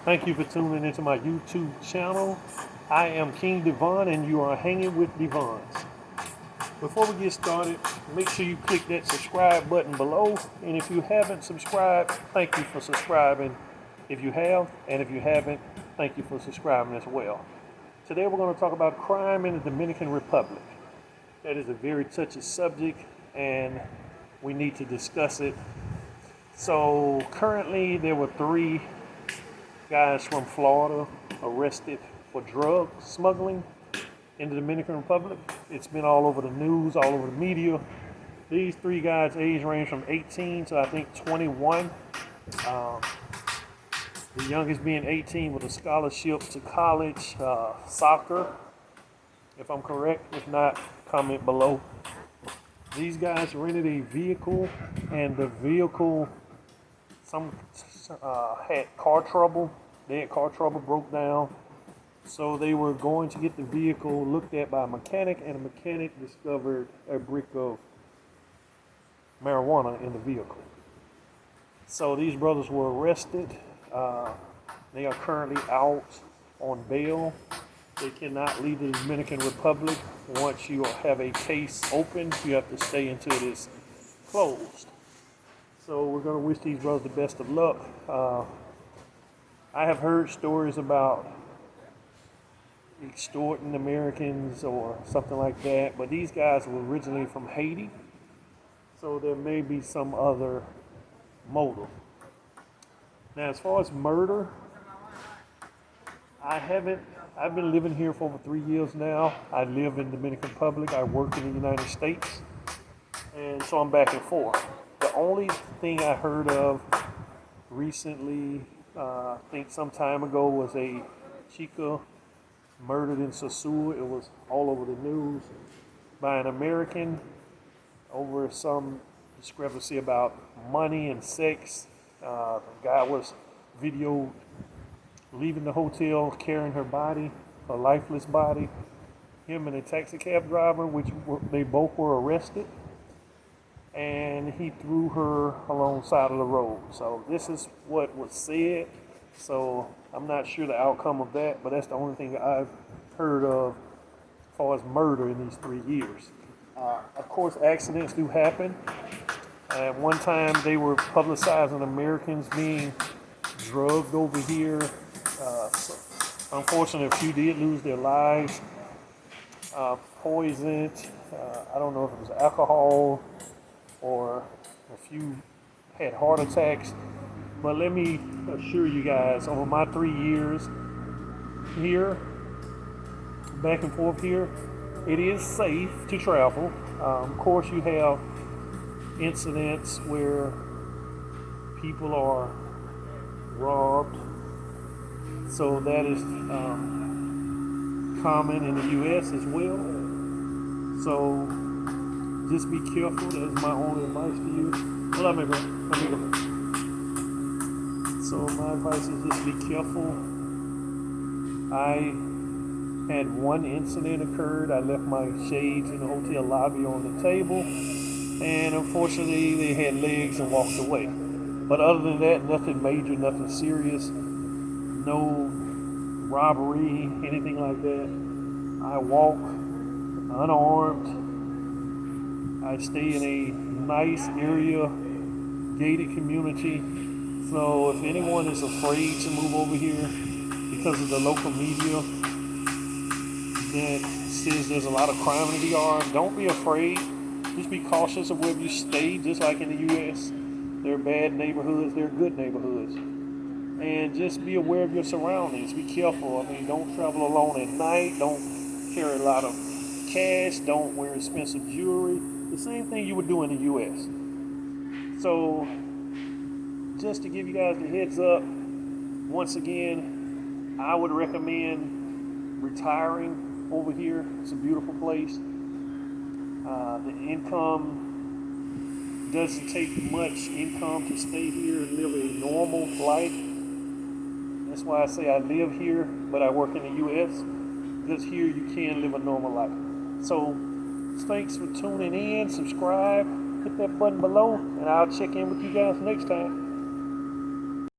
Thank you for tuning into my YouTube channel. I am King Devon and you are hanging with Devons. Before we get started, make sure you click that subscribe button below. And if you haven't subscribed, thank you for subscribing if you have. And if you haven't, thank you for subscribing as well. Today we're going to talk about crime in the Dominican Republic. That is a very touchy subject and we need to discuss it. So currently there were 3 guys from Florida arrested for drug smuggling in the Dominican Republic. It's been all over the news, all over the media. These 3 guys' age range from 18 to I think 21. The youngest being 18 with a scholarship to college soccer, if I'm correct. If not, comment below. These guys rented a vehicle, and the vehicle had car trouble. They had car trouble, broke down. So they were going to get the vehicle looked at by a mechanic, and a mechanic discovered a brick of marijuana in the vehicle. So these brothers were arrested. They are currently out on bail. They cannot leave the Dominican Republic. Once you have a case open, you have to stay until it is closed. So we're going to wish these brothers the best of luck. I have heard stories about extorting Americans or something like that, but these guys were originally from Haiti, so there may be some other motive. Now, as far as murder, I've been living here for over 3 years now. I live in the Dominican Republic. I work in the United States. And so I'm back and forth. The only thing I heard of recently, I think some time ago, was a chica murdered in Sosúa. It was all over the news by an American over some discrepancy about money and sex. The guy was videoed leaving the hotel carrying her body, a lifeless body. Him and a taxi cab driver, they both were arrested, and he threw her alongside of the road. So this is what was said. So I'm not sure the outcome of that, but that's the only thing that I've heard of as far as murder in these 3 years. Of course, accidents do happen. At one time, they were publicizing Americans being drugged over here. So unfortunately, a few did lose their lives, poisoned. I don't know if it was alcohol or a few had heart attacks. But let me assure you guys, over my 3 years here, back and forth here, it is safe to travel. Of course, you have incidents where people are robbed. So that is common in the U.S. as well. So just be careful. That is my only advice to you. Hold on, amigo. So my advice is just be careful. I had one incident occurred. I left my shades in the hotel lobby on the table, and unfortunately they had legs and walked away. But other than that, nothing major, nothing serious, no robbery, anything like that. I walk unarmed. I stay in a nice area, gated community. So if anyone is afraid to move over here because of the local media that says there's a lot of crime in the DR, don't be afraid. Just be cautious of wherever you stay, just like in the U.S. There are bad neighborhoods, there are good neighborhoods. And just be aware of your surroundings. Be careful. I mean, don't travel alone at night. Don't carry a lot of cash. Don't wear expensive jewelry. The same thing you would do in the U.S. So, just to give you guys the heads up, once again, I would recommend retiring over here. It's a beautiful place. The income doesn't take much income to stay here and live a normal life. That's why I say I live here, but I work in the U.S. because here you can live a normal life. So thanks for tuning in. Subscribe, hit that button below, and I'll check in with you guys next time.